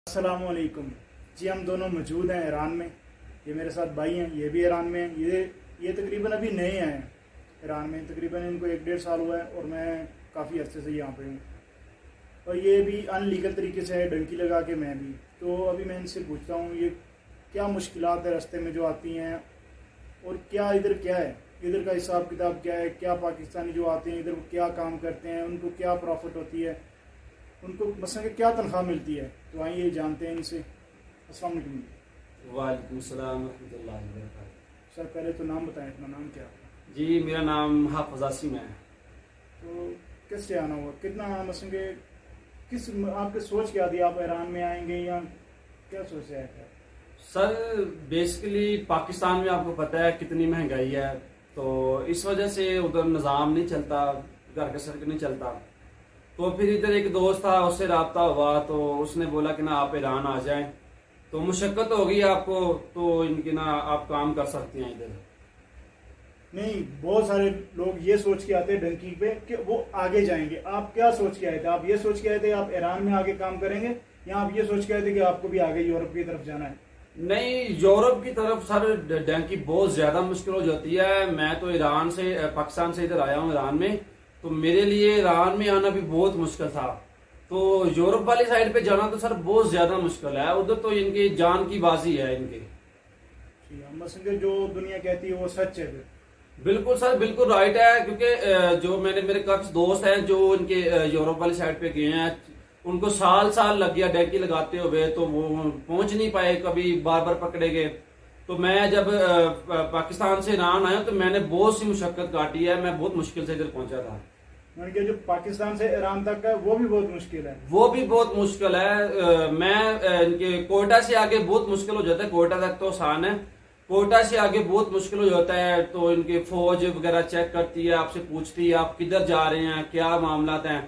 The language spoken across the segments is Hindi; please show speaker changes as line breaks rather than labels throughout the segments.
अस्सलामुअलैकुम जी। हम दोनों मौजूद हैं ईरान में। ये मेरे साथ भाई हैं, ये भी ईरान में हैं। ये तकरीबन अभी नए हैं ईरान में। तकरीबन इनको 1-1.5 साल हुआ है और मैं काफ़ी अरसे से यहाँ पे हूँ। और ये भी अनलीगल तरीके से है, डंकी लगा के। मैं भी तो अभी मैं इनसे पूछता हूँ ये क्या मुश्किलात है रास्ते में जो आती हैं, और क्या है, इधर का हिसाब किताब क्या है, क्या पाकिस्तानी जो आते हैं इधर वो क्या काम करते हैं, उनको क्या प्रॉफिट होती है, उनको मसलन कि क्या तनख्वाह मिलती है। तो आइए जानते हैं इनसे। अस्सलाम वालेकुम।
वालेकुम सलाम रहमतुल्लाहि व बरकातहू।
सर पहले तो नाम बताएं, अपना नाम क्या है?
जी मेरा नाम हाफिज आसिम है।
तो किससे आना हुआ, कितना मसलन के किस आपके सोच क्या थी, आप ईरान में आएंगे या क्या सोच से आए थे?
सर बेसिकली पाकिस्तान में आपको पता है कितनी महंगाई है, तो इस वजह से उधर निज़ाम नहीं चलता, घर का सर्कल नहीं चलता। तो फिर इधर एक दोस्त था, उससे रब्ता हुआ तो उसने बोला कि ना आप ईरान आ जाएं, तो मुशक्कत होगी आपको, तो इनकी ना आप काम कर सकते हैं इधर।
नहीं, बहुत सारे लोग ये सोच के आते हैं डंकी पे कि वो आगे जाएंगे। आप क्या सोच के आए थे? आप ये सोच के आए थे आप ईरान में आगे काम करेंगे, या आप ये सोच के आए थे कि आपको भी आगे यूरोप की तरफ जाना है?
नहीं, यूरोप की तरफ सर डंकी बहुत ज्यादा मुश्किल हो जाती है। मैं तो ईरान से पाकिस्तान से इधर आया हूँ ईरान में, तो मेरे लिए ईरान में आना भी बहुत मुश्किल था। तो यूरोप वाली साइड पे जाना तो सर बहुत ज्यादा मुश्किल है, उधर तो इनकी जान की बाजी है इनकी।
मसलन जो दुनिया कहती है वो सच है फिर?
बिल्कुल सर, बिल्कुल राइट है, क्योंकि जो मेरे काफी दोस्त हैं जो इनके यूरोप वाली साइड पे गए हैं, उनको साल साल लग गया डंकी लगाते हुए, तो वो पहुंच नहीं पाए, कभी बार बार पकड़े गए। तो मैं जब पाकिस्तान से ईरान आया तो मैंने बहुत सी मुशक्कत काटी है, मैं बहुत मुश्किल से इधर पहुंचा था।
मैंने कहा जो पाकिस्तान से ईरान तक है वो भी बहुत मुश्किल है।
वो भी बहुत मुश्किल है। मैं इनके कोयटा से आगे बहुत मुश्किल हो जाता है, कोयटा तक तो आसान है, कोयटा से आगे बहुत मुश्किल हो जाता है। तो इनके फौज वगैरह चेक करती है, आपसे पूछती है आप किधर जा रहे हैं, क्या मामला है।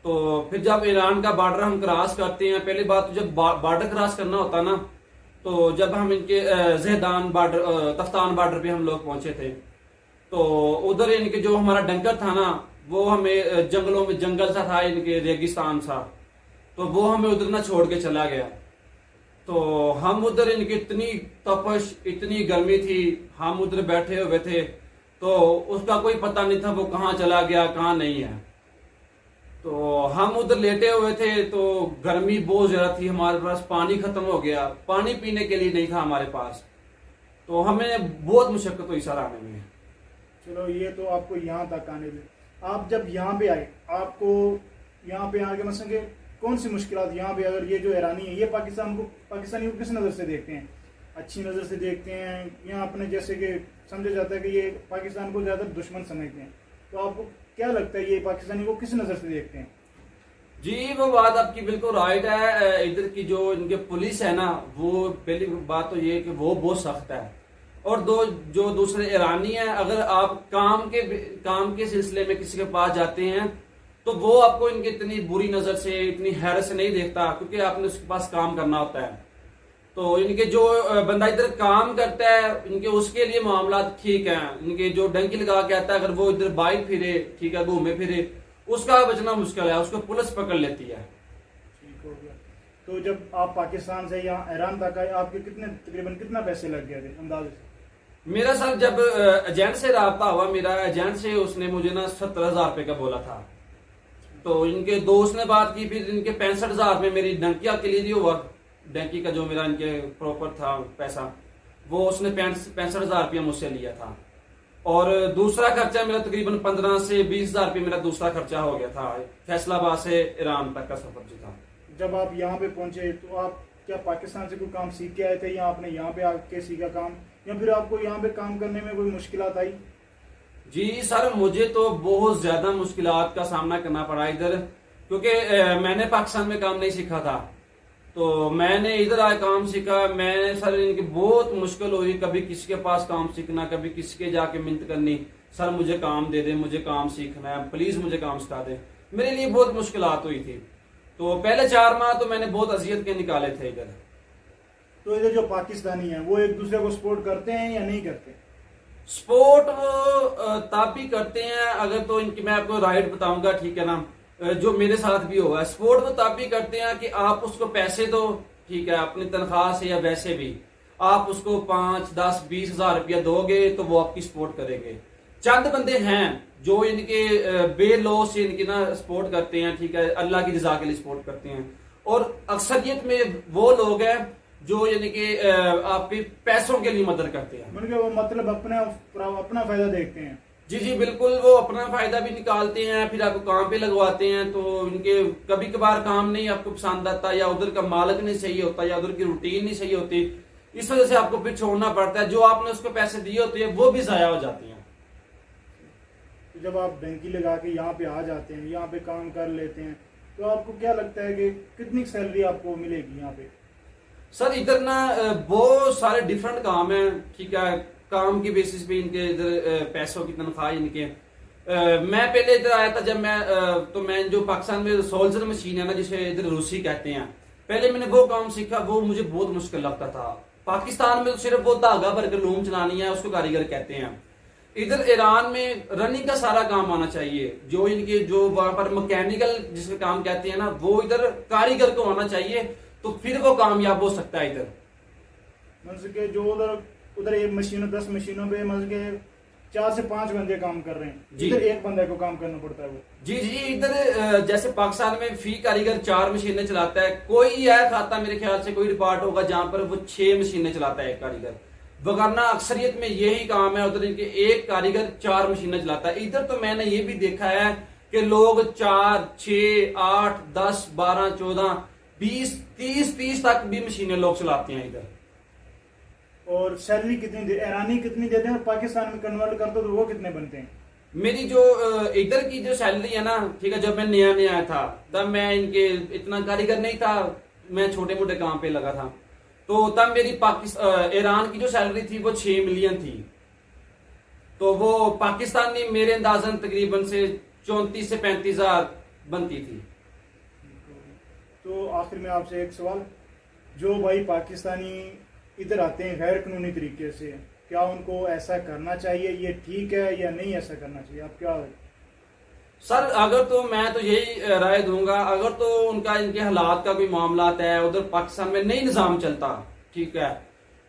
तो फिर जब ईरान का बॉर्डर हम क्रॉस करते हैं, पहली बात तो जब बॉर्डर क्रॉस करना होता ना, तो जब हम इनके जहदान बॉर्डर तफ्तान बॉर्डर पे हम लोग पहुंचे थे, तो उधर इनके जो हमारा डंकर था ना, वो हमें जंगलों में जंगल सा था, इनके रेगिस्तान सा, तो वो हमें उधर ना छोड़ के चला गया। तो हम उधर इनकी इतनी तपश, इतनी गर्मी थी, हम उधर बैठे हुए थे, तो उसका कोई पता नहीं था वो कहाँ चला गया कहाँ नहीं है। तो हम उधर लेटे हुए थे, तो गर्मी बहुत ज्यादा थी, हमारे पास पानी खत्म हो गया, पानी पीने के लिए नहीं था हमारे पास, तो हमें बहुत मुशक्कत हुई सर आने में।
चलो ये तो आपको यहाँ तक आने दे। आप जब यहाँ पे आए, आपको यहाँ पे आके मसलन के कौन सी मुश्किलात यहाँ पे, अगर ये जो ईरानी है ये पाकिस्तानी को किस नज़र से देखते हैं? अच्छी नज़र से देखते हैं, या अपने जैसे कि समझा जाता है कि ये पाकिस्तान को ज़्यादा दुश्मन समझते हैं? तो आपको क्या लगता है ये पाकिस्तानी को किस नज़र से देखते हैं?
जी वो बात आपकी बिल्कुल राइट है। इधर की जो इनके पुलिस है ना, वो पहली बात तो ये है कि वो बहुत सख्त है, और जो दूसरे ईरानी हैं, अगर आप काम के सिलसिले में किसी के पास जाते हैं तो वो आपको इनकी इतनी बुरी नजर से, इतनी हैरत से नहीं देखता, क्योंकि आपने उसके पास काम करना होता है। तो इनके जो बंदा इधर काम करता है, इनके उसके लिए मामला ठीक है। इनके जो डंकी लगा के आता है, अगर वो इधर बाइक फिरे, ठीक है, घूमे फिरे, उसका बचना मुश्किल है, उसको पुलिस पकड़ लेती है।
ठीक हो गया। तो जब आप पाकिस्तान से यहाँ ईरान तक आए, आपके तकरीबन कितना पैसे लग गए थे अंदाजे से?
मेरा सर जब एजेंट से रब्ता हुआ, मेरा एजेंट से उसने मुझे ना 70,000 रुपए का बोला था। तो इनके दोस्त ने बात की, फिर इनके 65,000 में मेरी डंकिया क्लियर हुआ। डंकी का जो मेरा इनके प्रॉपर था पैसा, वो उसने 65,000 रुपया मुझसे लिया था। और दूसरा खर्चा मेरा तकरीबन 15 से 20,000 रुपये मेरा दूसरा खर्चा हो गया था, फैसलाबाद से ईरान तक का सफर जो था।
जब आप यहाँ पे पहुंचे तो आप क्या पाकिस्तान से कोई काम सीख के आए थे, या आपने यहाँ पे आके सीखा काम, या फिर आपको यहाँ पे काम करने में कोई मुश्किलात आई?
जी सर, मुझे तो बहुत ज्यादा मुश्किलात का सामना करना पड़ा इधर, क्योंकि मैंने पाकिस्तान में काम नहीं सीखा था, तो मैंने इधर आए काम सीखा। मैंने सर इनकी बहुत मुश्किल हुई, कभी किसी के पास काम सीखना, कभी किसी के जाके मिन्नत करनी, सर मुझे काम दे दे, मुझे काम सीखना है, प्लीज मुझे काम सिखा दे। मेरे लिए बहुत मुश्किलात हुई थी। तो पहले 4 माह तो मैंने बहुत अजियत के निकाले थे इधर।
तो इधर जो पाकिस्तानी है वो एक दूसरे को सपोर्ट करते हैं या नहीं करते?
सपोर्ट वो तब भी करते हैं, अगर तो इनकी मैं आपको राइट बताऊंगा, ठीक है ना, जो मेरे साथ भी हुआ है। सपोर्ट वो तब भी करते हैं कि आप उसको पैसे दो, ठीक है, अपनी तनख्वाह से या वैसे भी आप उसको 5, 10, 20 हजार रुपया दोगे तो वो आपकी सपोर्ट करेंगे। चंद बंदे हैं जो इनके बेलॉ से इनकी ना सपोर्ट करते हैं, ठीक है, अल्लाह की रजा के लिए सपोर्ट करते हैं। और अक्सरियत में वो लोग हैं जो यानी कि आपके पैसों के लिए मदद करते हैं,
मतलब वो मतलब अपना फायदा देखते हैं।
जी जी बिल्कुल, वो अपना फायदा भी निकालते हैं, फिर आपको काम पे लगवाते हैं। तो इनके कभी कभार काम नहीं आपको पसंद आता, या उधर का मालिक नहीं सही होता, या उधर की रूटीन नहीं सही होती, इस वजह से आपको फिर छोड़ना पड़ता है। जो आपने उसको पैसे दिए होते हैं वो भी जाया हो जाते हैं।
तो जब आप डंकी लगा के यहाँ पे आ जाते हैं, यहाँ पे काम कर लेते हैं, तो आपको क्या लगता है कि कितनी सैलरी आपको मिलेगी यहाँ पे?
सर इधर ना बहुत सारे डिफरेंट काम है, ठीक है, काम की बेसिस पे इनके इधर पैसों की तनख्वाह इनके। मैं पहले इधर आया था जब तो मैं जो पाकिस्तान में सोल्जर मशीन है ना, जिसे इधर रूसी कहते हैं, पहले मैंने वो काम सीखा, वो मुझे बहुत मुश्किल लगता था। पाकिस्तान में तो सिर्फ वो धागा भर के लूम चलानी है, उसको कारीगर कहते हैं। इधर ईरान में रनिंग का सारा काम आना चाहिए, जो इनके जो वहां पर मैकेनिकल जिसका काम कहते हैं ना, वो इधर कारीगर को आना चाहिए, तो फिर वो कामयाब हो सकता है इधर।
मतलब के जो उधर एक मशीनों 10 मशीनों पे मतलब के 4 से 5 बंदे काम कर रहे हैं, इधर एक बंदे को काम करना पड़ता है वो।
जी जी, इधर जैसे पाकिस्तान में फी कारीगर 4 मशीनें चलाता है, कोई है खाता मेरे ख्याल से कोई रिपोर्ट होगा जहां पर वो 6 मशीनें चलाता है एक कारीगर, वरना अक्सरियत में यही काम है उधर इनके, एक कारीगर 4 मशीनें चलाता है। इधर तो मैंने ये भी देखा है कि लोग 4, 6, 8, 10, 12, 14, 20, 30 तक भी मशीनें लोग चलाते हैं इधर।
और सैलरी कितनी ईरानी कितनी देते हैं, और पाकिस्तान में कन्वर्ट कर दो तो वो कितने बनते हैं?
मेरी जो इधर की जो सैलरी है ना, ठीक है, जब मैं नया आया था तब मैं इनके इतना कारीगर नहीं था, मैं छोटे मोटे काम पे लगा था, तो तब मेरी ईरान की जो सैलरी थी वो 6 मिलियन थी। तो वो पाकिस्तानी मेरे अंदाजन तकरीबन से 34 से 35 हजार बनती थी।
तो आखिर में आपसे एक सवाल, जो भाई पाकिस्तानी इधर आते हैं गैर कानूनी तरीके से, क्या उनको ऐसा करना चाहिए, ये ठीक है या नहीं ऐसा करना चाहिए? आप क्या?
सर अगर तो मैं तो यही राय दूंगा, अगर तो उनका इनके हालात का कोई मामला है, उधर पाकिस्तान में नहीं निजाम चलता, ठीक है,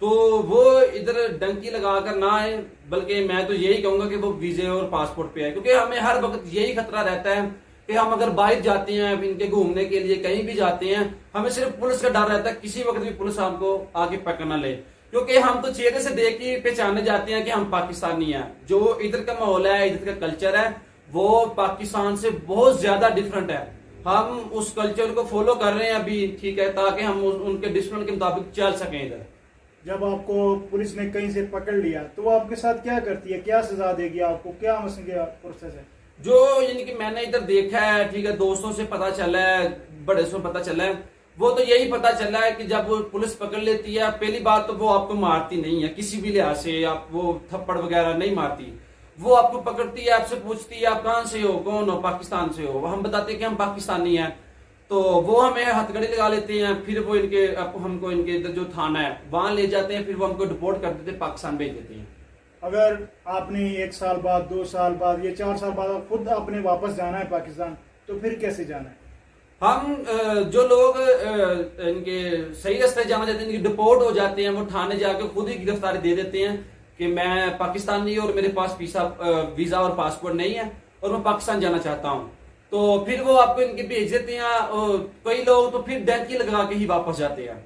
तो वो इधर डंकी लगाकर ना आए, बल्कि मैं तो यही कहूंगा कि वो वीजे और पासपोर्ट पे आए, क्योंकि हमें हर वक्त यही खतरा रहता है कि हम अगर बाहर जाते हैं इनके घूमने के लिए, कहीं भी जाते हैं, हमें सिर्फ पुलिस का डर रहता है, किसी वक्त भी पुलिस हमको आगे पकड़ ना ले, क्योंकि हम तो चेहरे से देख के पहचाने जाते हैं कि हम पाकिस्तानी हैं। जो इधर का माहौल है, इधर का कल्चर है, वो पाकिस्तान से बहुत ज्यादा डिफरेंट है। हम उस कल्चर को फॉलो कर रहे हैं अभी, ठीक है, ताकि हम उनके डिसिप्लिन के मुताबिक चल सकें इधर।
जब आपको पुलिस ने कहीं से पकड़ लिया तो वो आपके साथ क्या करती है, क्या सजा देगी आपको, क्या मसले प्रोसेस है?
जो यानी कि मैंने इधर देखा है, ठीक है, दोस्तों से पता चला है, बड़े से पता चला है, वो तो यही पता चला है कि जब वो पुलिस पकड़ लेती है, पहली बात तो वो आपको मारती नहीं है किसी भी लिहाज से, आप वो थप्पड़ वगैरह नहीं मारती, वो आपको पकड़ती है, आपसे पूछती है आप कहां से हो, कौन हो, पाकिस्तान से हो, हम बताते हैं कि हम पाकिस्तानी हैं, तो वो हमें हथकड़ी लगा लेते हैं, फिर वो इनके हमको इनके इधर जो थाना है वहां ले जाते हैं, फिर वो हमको डिपोर्ट कर देते हैं, पाकिस्तान भेज देते हैं।
अगर आपने 1 साल बाद, 2 साल बाद, ये 4 साल बाद खुद आपने वापस जाना है पाकिस्तान, तो फिर कैसे जाना है?
हम जो लोग इनके सही रास्ते जाना चाहते हैं, इनके डिपोर्ट हो जाते हैं, वो थाने जाके खुद ही गिरफ्तारी दे देते हैं कि मैं पाकिस्तानी और मेरे पास वीजा और पासपोर्ट नहीं है और मैं पाकिस्तान जाना चाहता हूं, तो फिर वो आपको इनके भेज देते हैं। कई लोग तो फिर डंकी लगा के ही वापस जाते हैं।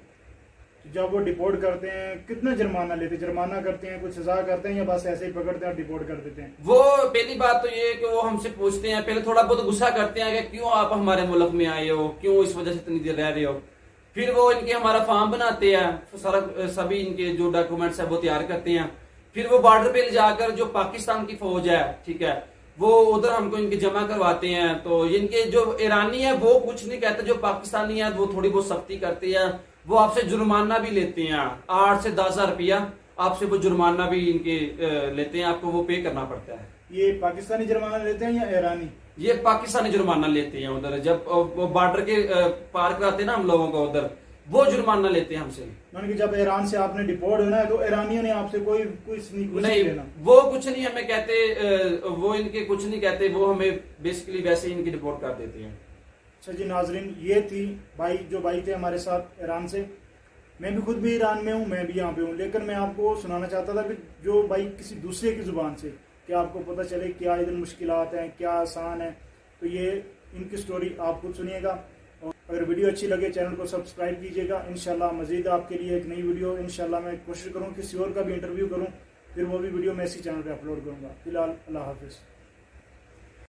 जब वो डिपोर्ट करते हैं कितना जुर्माना लेते हैं? जुर्माना करते हैं, कुछ सजा करते हैं, या बस ऐसे ही पकड़ते हैं और डिपोर्ट कर देते हैं?
वो पहली बात तो ये कि वो हमसे पूछते हैं, पहले थोड़ा बहुत गुस्सा करते हैं कि क्यों आप हमारे मुल्क में आए हो, क्यों इस वजह से इतनी देर रह रहे हो, फिर वो इनके हमारा फॉर्म बनाते हैं, सारा सभी इनके जो डॉक्यूमेंट्स है वो तैयार करते हैं, फिर वो बॉर्डर पे ले जाकर जो पाकिस्तान की फौज है, ठीक है, वो उधर हमको इनके जमा करवाते हैं। तो इनके जो ईरानी है वो कुछ नहीं कहते, जो पाकिस्तानी है वो थोड़ी बहुत सख्ती करते हैं, वो आपसे जुर्माना भी लेते हैं, 8 से 10 हजार रुपया आपसे वो जुर्माना भी इनके लेते हैं, आपको वो पे करना पड़ता है।
ये पाकिस्तानी जुर्माना लेते हैं या ईरानी?
ये पाकिस्तानी जुर्माना लेते हैं उधर, जब वो बॉर्डर के पार कराते हैं ना हम लोगों को उधर, वो जुर्माना लेते हैं हमसे।
मानो कि जब ईरान से आपने डिपोर्ट होना है तो ईरानियों ने आपसे कोई कुछ
नहीं,
लेना।
वो कुछ नहीं हमें कहते, वो इनके कुछ नहीं कहते, वो हमें बेसिकली वैसे ही इनकी रिपोर्ट कर देते हैं।
अच्छा जी नाजरीन, ये थी भाई थे हमारे साथ ईरान से। मैं भी खुद भी ईरान में हूँ, मैं भी यहाँ पे हूँ, लेकिन मैं आपको सुनाना चाहता था कि जो भाई किसी दूसरे की जुबान से, कि आपको पता चले क्या इधर मुश्किलात हैं, क्या आसान है। तो ये इनकी स्टोरी आप खुद सुनिएगा। और अगर वीडियो अच्छी लगे चैनल को सब्सक्राइब कीजिएगा। इंशाल्लाह मजीद आपके लिए एक नई वीडियो, इंशाल्लाह मैं कोशिश करूँ किसी और का भी इंटरव्यू करूँ, फिर वो भी वीडियो मैं इसी चैनल पर अपलोड करूँगा। फिलहाल अल्लाह हाफिज़।